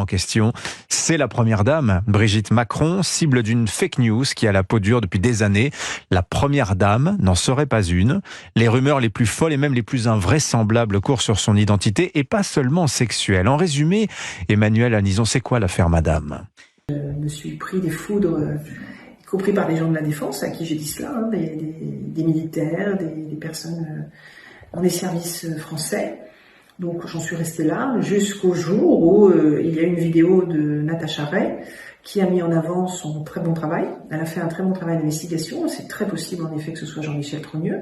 en question. C'est la première dame, Brigitte Macron, cible d'une fake news qui a la peau dure depuis des années. La première dame n'en serait pas une. Les rumeurs les plus folles et même les plus invraisemblables courent sur son identité et pas seulement sexuelle. En résumé, Emmanuel Anison, c'est quoi l'affaire Madame ? Je me suis pris des foudres, y compris par des gens de la défense à qui j'ai dit cela, des militaires, des personnes dans les services français. Donc j'en suis restée là jusqu'au jour où il y a une vidéo de Natacha Ray qui a mis en avant son très bon travail. Elle a fait un très bon travail d'investigation. C'est très possible en effet que ce soit Jean-Michel Trogneux.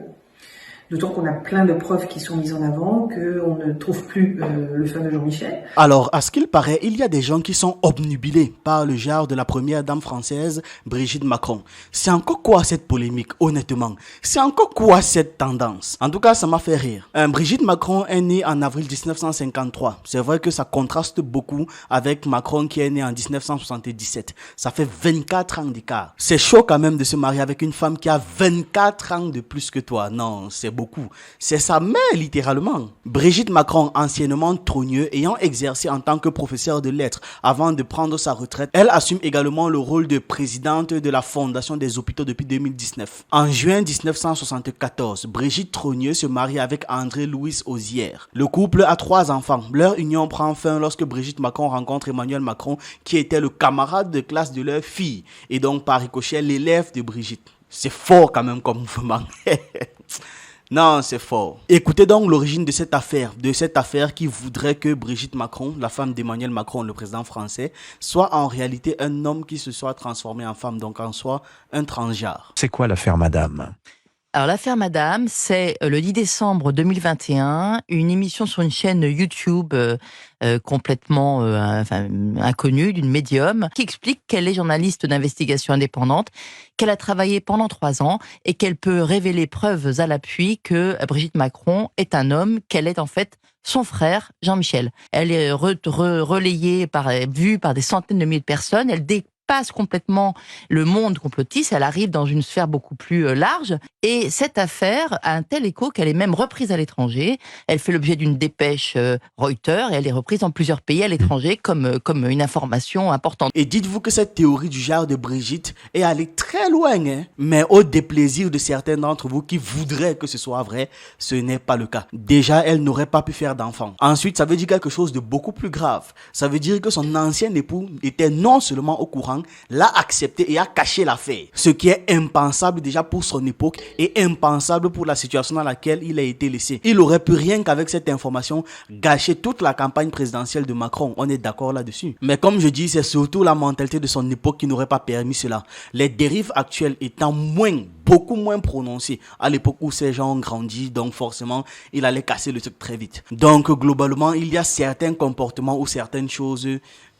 D'autant qu'on a plein de preuves qui sont mises en avant, qu'on ne trouve plus le fameux Jean-Michel. Alors, à ce qu'il paraît, il y a des gens qui sont obnubilés par le genre de la première dame française, Brigitte Macron. C'est encore quoi cette polémique, honnêtement? C'est encore quoi cette tendance? En tout cas, ça m'a fait rire. Brigitte Macron est née en avril 1953. C'est vrai que ça contraste beaucoup avec Macron qui est né en 1977. Ça fait 24 ans d'écart. C'est chaud quand même de se marier avec une femme qui a 24 ans de plus que toi. Non, c'est beaucoup. C'est sa mère, littéralement. Brigitte Macron, anciennement Trogneux, ayant exercé en tant que professeure de lettres avant de prendre sa retraite, elle assume également le rôle de présidente de la Fondation des hôpitaux depuis 2019. En juin 1974, Brigitte Trogneux se marie avec André-Louis Osière. Le couple a 3 enfants. Leur union prend fin lorsque Brigitte Macron rencontre Emmanuel Macron, qui était le camarade de classe de leur fille, et donc par ricochet l'élève de Brigitte. C'est fort quand même comme mouvement. Non, c'est fort. Écoutez donc l'origine de cette affaire qui voudrait que Brigitte Macron, la femme d'Emmanuel Macron, le président français, soit en réalité un homme qui se soit transformé en femme, donc en soi un transgenre. C'est quoi l'affaire Madame ? Alors, l'affaire Madame, c'est le 10 décembre 2021, une émission sur une chaîne YouTube complètement inconnue, d'une médium, qui explique qu'elle est journaliste d'investigation indépendante, qu'elle a travaillé pendant 3 ans et qu'elle peut révéler preuves à l'appui que Brigitte Macron est un homme, qu'elle est en fait son frère Jean-Michel. Elle est relayée, vue par des centaines de milliers de personnes, elle dépasse complètement le monde complotiste, elle arrive dans une sphère beaucoup plus large, et cette affaire a un tel écho qu'elle est même reprise à l'étranger. Elle fait l'objet d'une dépêche Reuters et elle est reprise dans plusieurs pays à l'étranger comme une information importante. Et dites-vous que cette théorie du genre de Brigitte est allée très loin, hein? Mais au déplaisir de certains d'entre vous qui voudraient que ce soit vrai, ce n'est pas le cas. Déjà, elle n'aurait pas pu faire d'enfant. Ensuite, ça veut dire quelque chose de beaucoup plus grave. Ça veut dire que son ancien époux était non seulement au courant, l'a accepté et a caché l'affaire. Ce qui est impensable déjà pour son époque et impensable pour la situation dans laquelle il a été laissé. Il aurait pu rien qu'avec cette information gâcher toute la campagne présidentielle de Macron. On est d'accord là-dessus. Mais comme je dis, c'est surtout la mentalité de son époque qui n'aurait pas permis cela. Les dérives actuelles étant beaucoup moins prononcées à l'époque où ces gens ont grandi, donc forcément, il allait casser le truc très vite. Donc globalement, il y a certains comportements ou certaines choses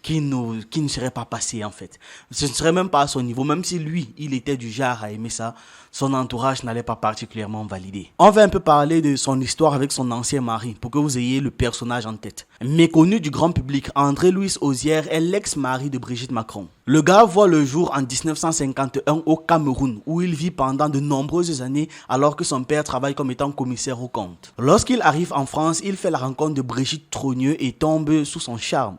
qui ne serait pas passé en fait. Ce ne serait même pas à son niveau, même si lui, il était du genre à aimer ça, son entourage n'allait pas particulièrement valider. On va un peu parler de son histoire avec son ancien mari, pour que vous ayez le personnage en tête. Méconnu du grand public, André-Louis Osière est l'ex-mari de Brigitte Macron. Le gars voit le jour en 1951 au Cameroun, où il vit pendant de nombreuses années, alors que son père travaille comme étant commissaire aux comptes. Lorsqu'il arrive en France, il fait la rencontre de Brigitte Trogneux et tombe sous son charme.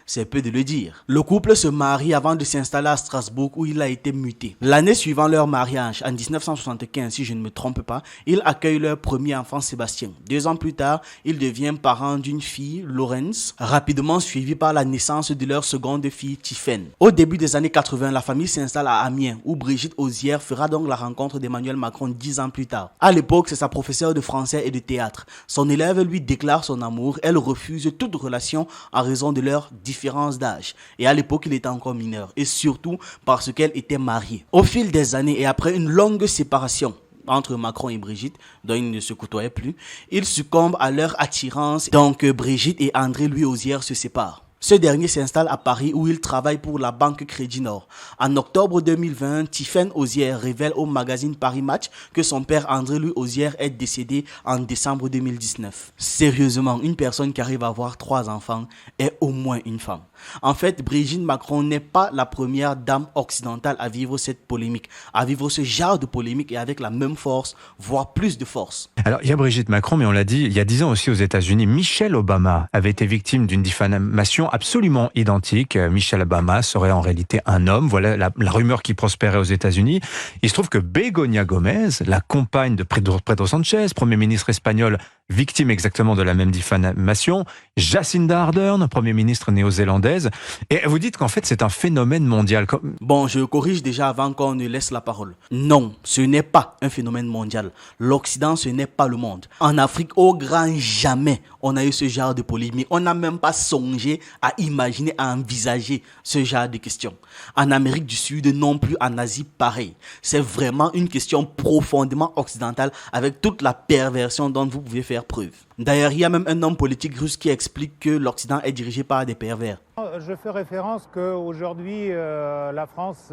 C'est peu de le dire. Le couple se marie avant de s'installer à Strasbourg où il a été muté. L'année suivant leur mariage, en 1975 si je ne me trompe pas, ils accueillent leur premier enfant Sébastien. 2 ans plus tard, il devient parent d'une fille, Laurence, rapidement suivie par la naissance de leur seconde fille, Tiffaine. Au début des années 80, la famille s'installe à Amiens où Brigitte Osière fera donc la rencontre d'Emmanuel Macron 10 ans plus tard. À l'époque, c'est sa professeure de français et de théâtre. Son élève lui déclare son amour, elle refuse toute relation en raison de leur différence d'âge. Et à l'époque, il était encore mineur. Et surtout parce qu'elle était mariée. Au fil des années et après une longue séparation entre Macron et Brigitte, dont ils ne se côtoyaient plus, ils succombent à leur attirance. Donc Brigitte et André-Louis Osière se séparent. Ce dernier s'installe à Paris où il travaille pour la banque Crédit Nord. En octobre 2020, Tiffaine Osière révèle au magazine Paris Match que son père André-Louis Osière est décédé en décembre 2019. Sérieusement, une personne qui arrive à avoir 3 enfants est au moins une femme. En fait, Brigitte Macron n'est pas la première dame occidentale à vivre cette polémique, à vivre ce genre de polémique et avec la même force, voire plus de force. Alors, il y a Brigitte Macron, mais on l'a dit, il y a 10 ans aussi aux États-Unis, Michelle Obama avait été victime d'une diffamation absolument identiques. Michelle Obama serait en réalité un homme. Voilà la rumeur qui prospérait aux États-Unis. Il se trouve que Begoña Gómez, la compagne de Pedro Sánchez, Premier ministre espagnol, victime exactement de la même diffamation, Jacinda Ardern, Premier ministre néo-zélandaise, et vous dites qu'en fait c'est un phénomène mondial. Bon, je corrige déjà avant qu'on ne laisse la parole. Non, ce n'est pas un phénomène mondial. L'Occident, ce n'est pas le monde. En Afrique, au grand jamais, on a eu ce genre de polémique. On n'a même pas songé à imaginer, à envisager ce genre de questions. En Amérique du Sud, non plus, en Asie, pareil. C'est vraiment une question profondément occidentale avec toute la perversion dont vous pouvez faire preuve. D'ailleurs, il y a même un homme politique russe qui explique que l'Occident est dirigé par des pervers. Je fais référence qu'aujourd'hui, la France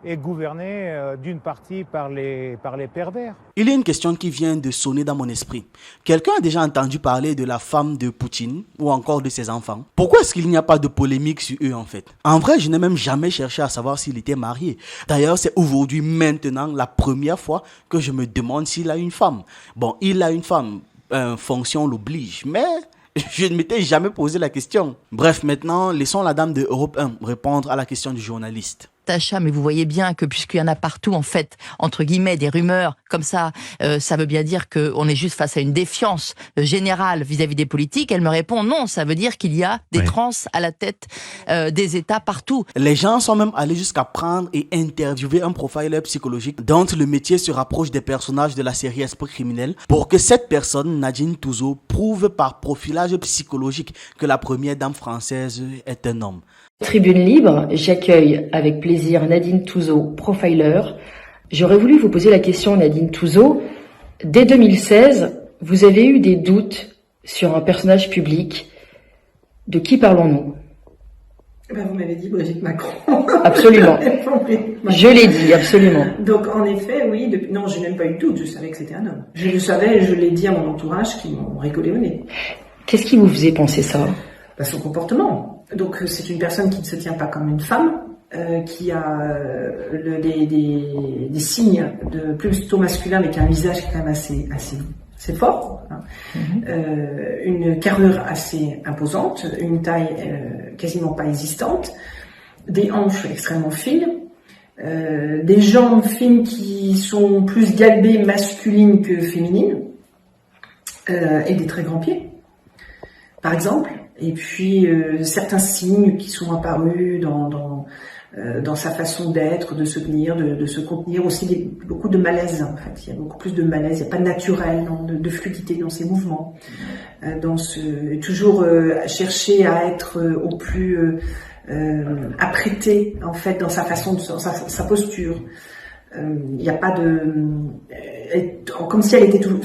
est gouvernée d'une partie par les pervers. Il y a une question qui vient de sonner dans mon esprit. Quelqu'un a déjà entendu parler de la femme de Poutine ou encore de ses enfants? Pourquoi est-ce qu'il n'y a pas de polémique sur eux en fait? En vrai, je n'ai même jamais cherché à savoir s'il était marié. D'ailleurs, c'est aujourd'hui, maintenant, la première fois que je me demande s'il a une femme. Bon, il a une femme, fonction l'oblige, mais je ne m'étais jamais posé la question. Bref, maintenant, laissons la dame de Europe 1 répondre à la question du journaliste. Tacha, mais vous voyez bien que puisqu'il y en a partout, en fait, entre guillemets, des rumeurs comme ça, ça veut bien dire qu'on est juste face à une défiance générale vis-à-vis des politiques. Elle me répond non, ça veut dire qu'il y a des trans à la tête des États partout. Les gens sont même allés jusqu'à prendre et interviewer un profiler psychologique dont le métier se rapproche des personnages de la série Esprit criminel pour que cette personne, Nadine Touzeau, prouve par profilage psychologique que la première dame française est un homme. Tribune libre, j'accueille avec plaisir Nadine Touzeau, profiler. J'aurais voulu vous poser la question, Nadine Touzeau. Dès 2016, vous avez eu des doutes sur un personnage public. De qui parlons-nous? Vous m'avez dit Brigitte Macron. Absolument. Je l'ai dit, absolument. Donc, en effet, oui. Non, je n'ai même pas eu de doute. Je savais que c'était un homme. Je le savais, je l'ai dit à mon entourage qui m'ont rigolé au nez. Qu'est-ce qui vous faisait penser ça? Son comportement. Donc c'est une personne qui ne se tient pas comme une femme, qui a des signes de plutôt masculin, mais qui a un visage quand même assez fort, hein. Une carrure assez imposante, une taille quasiment pas existante, des hanches extrêmement fines, des jambes fines qui sont plus galbées masculines que féminines, et des très grands pieds, par exemple. Et puis certains signes qui sont apparus dans sa façon d'être, de se tenir, de se contenir, aussi beaucoup de malaise en fait. Il y a beaucoup plus de malaise, il n'y a pas de naturel, non, de fluidité dans ses mouvements, toujours chercher à être au plus apprêté en fait dans sa façon, dans sa posture. Il n'y a pas comme si elle était toujours,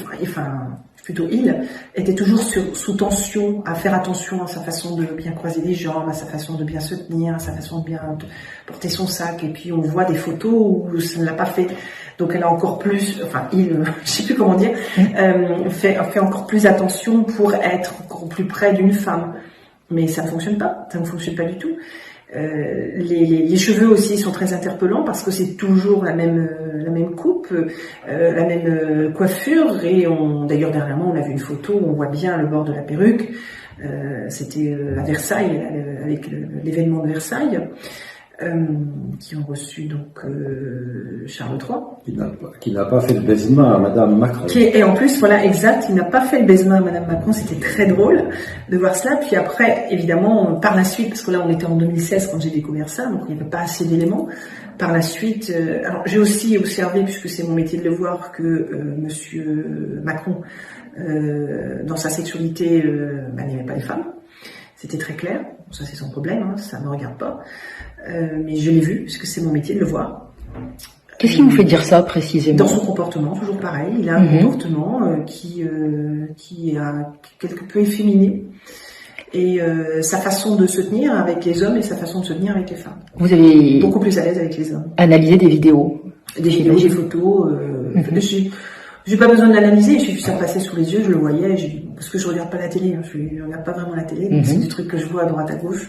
il était toujours sous tension, à faire attention à sa façon de bien croiser les jambes, à sa façon de bien se tenir, à sa façon de bien porter son sac. Et puis on voit des photos où ça ne l'a pas fait. Donc elle a encore plus, je sais plus comment dire, fait encore plus attention pour être encore plus près d'une femme. Mais ça ne fonctionne pas du tout. Les cheveux aussi sont très interpellants parce que c'est toujours la même coupe, la même coiffure, et d'ailleurs dernièrement on a vu une photo où on voit bien le bord de la perruque. C'était à Versailles, avec l'événement de Versailles, qui ont reçu donc Charles III. Qui n'a pas fait le baisement à Madame Macron. Et en plus, voilà, exact, il n'a pas fait le baisement à Madame Macron. C'était très drôle de voir cela. Puis après, évidemment, par la suite, parce que là on était en 2016 quand j'ai découvert ça, donc il n'y avait pas assez d'éléments. Par la suite, alors j'ai aussi observé, puisque c'est mon métier de le voir, que Monsieur Macron, dans sa sexualité, n'aimait pas les femmes. C'était très clair. Ça c'est son problème, hein, ça ne me regarde pas. Mais je l'ai vu, puisque c'est mon métier de le voir. Qu'est-ce qui vous fait dire ça précisément? Dans son comportement, toujours pareil. Il a un comportement qui est quelque peu efféminé. Et sa façon de se tenir avec les hommes et sa façon de se tenir avec les femmes. Vous avez beaucoup plus à l'aise avec les hommes. Analysé des vidéos, des photos. J'ai pas besoin de l'analyser. J'ai vu ça passer sous les yeux, je le voyais. Parce que je regarde pas la télé. Hein, je regarde pas vraiment la télé. Donc c'est des trucs que je vois à droite à gauche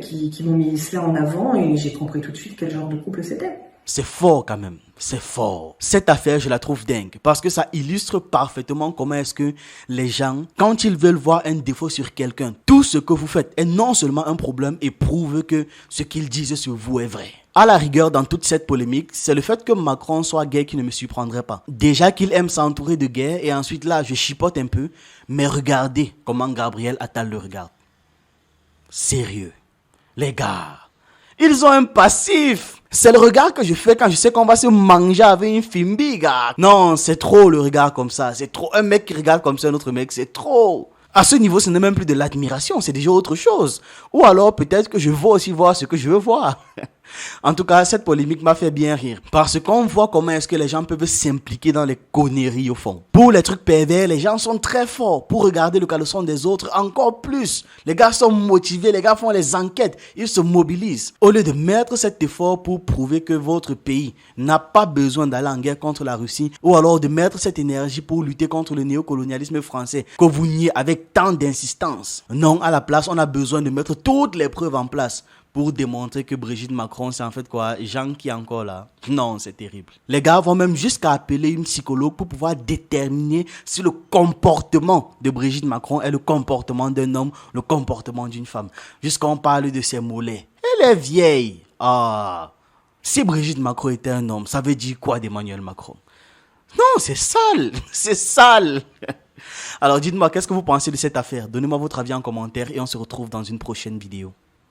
qui m'ont mis cela en avant, et j'ai compris tout de suite quel genre de couple c'était. C'est fort quand même, c'est fort. Cette affaire, je la trouve dingue parce que ça illustre parfaitement comment est-ce que les gens, quand ils veulent voir un défaut sur quelqu'un, tout ce que vous faites est non seulement un problème et prouve que ce qu'ils disent sur vous est vrai. À la rigueur, dans toute cette polémique, c'est le fait que Macron soit gay qui ne me surprendrait pas. Déjà qu'il aime s'entourer de gays et ensuite là, je chipote un peu, mais regardez comment Gabriel Attal le regarde. Sérieux, les gars, ils ont un passif. C'est le regard que je fais quand je sais qu'on va se manger avec une fimbi, gars. Non, c'est trop le regard comme ça. C'est trop. Un mec qui regarde comme ça un autre mec, c'est trop. À ce niveau, ce n'est même plus de l'admiration, c'est déjà autre chose. Ou alors, peut-être que je veux aussi voir ce que je veux voir. En tout cas, cette polémique m'a fait bien rire. Parce qu'on voit comment est-ce que les gens peuvent s'impliquer dans les conneries au fond. Pour les trucs pervers, les gens sont très forts. Pour regarder le caleçon des autres, encore plus. Les gars sont motivés, les gars font les enquêtes, ils se mobilisent. Au lieu de mettre cet effort pour prouver que votre pays n'a pas besoin d'aller en guerre contre la Russie, ou alors de mettre cette énergie pour lutter contre le néocolonialisme français, que vous niez avec tant d'insistance. Non, à la place, on a besoin de mettre toutes les preuves en place pour démontrer que Brigitte Macron, c'est en fait quoi, Jean qui est encore là. Non, c'est terrible. Les gars vont même jusqu'à appeler une psychologue pour pouvoir déterminer si le comportement de Brigitte Macron est le comportement d'un homme, le comportement d'une femme. Jusqu'on parle de ses mollets. Elle est vieille. Ah, si Brigitte Macron était un homme, ça veut dire quoi d'Emmanuel Macron? Non, c'est sale. C'est sale. Alors dites-moi, qu'est-ce que vous pensez de cette affaire? Donnez-moi votre avis en commentaire et on se retrouve dans une prochaine vidéo.